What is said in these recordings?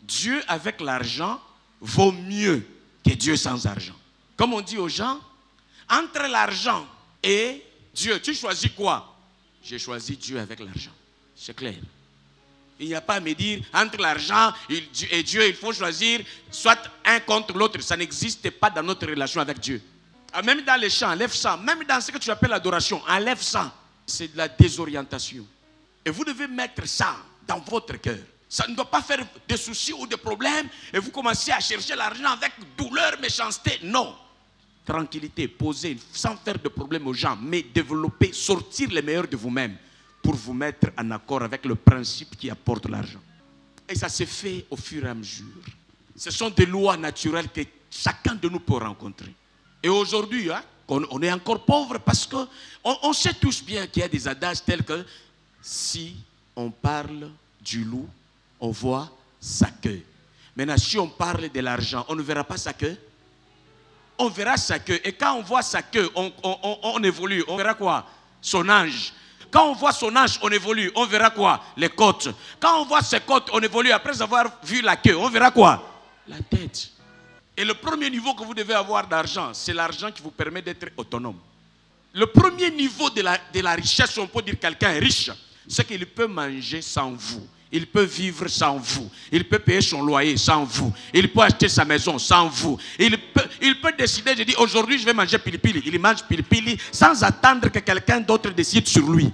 Dieu avec l'argent vaut mieux que Dieu sans argent. Comme on dit aux gens, entre l'argent et Dieu, tu choisis quoi? J'ai choisi Dieu avec l'argent. C'est clair. Il n'y a pas à me dire, entre l'argent et Dieu, il faut choisir soit un contre l'autre. Ça n'existe pas dans notre relation avec Dieu. Même dans les chants, enlève ça. Même dans ce que tu appelles l'adoration, enlève ça. C'est de la désorientation. Et vous devez mettre ça dans votre cœur. Ça ne doit pas faire des soucis ou des problèmes et vous commencez à chercher l'argent avec douleur, méchanceté. Non. Tranquillité, poser, sans faire de problème aux gens, mais développer, sortir les meilleurs de vous-même pour vous mettre en accord avec le principe qui apporte l'argent. Et ça se fait au fur et à mesure. Ce sont des lois naturelles que chacun de nous peut rencontrer. Et aujourd'hui, on est encore pauvre parce qu'on sait tous bien qu'il y a des adages tels que si on parle du loup, on voit sa queue. Maintenant, si on parle de l'argent, on ne verra pas sa queue. On verra sa queue. Et quand on voit sa queue, on évolue. On verra quoi? Son ange. Quand on voit son ange, on évolue. On verra quoi? Les côtes. Quand on voit ses côtes, on évolue. Après avoir vu la queue, on verra quoi? La tête. Et le premier niveau que vous devez avoir d'argent, c'est l'argent qui vous permet d'être autonome. Le premier niveau de la richesse, on peut dire quelqu'un est riche, c'est qu'il peut manger sans vous. Il peut vivre sans vous. Il peut payer son loyer sans vous. Il peut acheter sa maison sans vous. Il peut décider de dire aujourd'hui je vais manger pilipili. Il mange pilipili sans attendre que quelqu'un d'autre décide sur lui.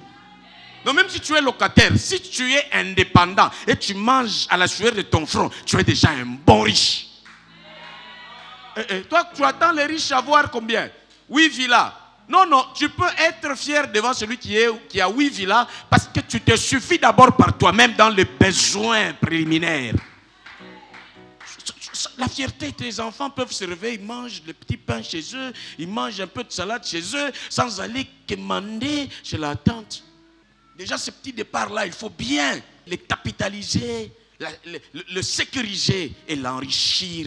Donc même si tu es locataire, si tu es indépendant et tu manges à la sueur de ton front, tu es déjà un bon riche. Et toi, tu attends les riches avoir combien? 8 villas. Non, non, tu peux être fier devant celui qui a 8 villas parce que tu te suffis d'abord par toi-même dans les besoins préliminaires. La fierté, tes enfants peuvent se réveiller, ils mangent le petit pain chez eux, ils mangent un peu de salade chez eux sans aller commander chez la tante. Déjà, ce petit départ-là, il faut bien le capitaliser, le sécuriser et l'enrichir.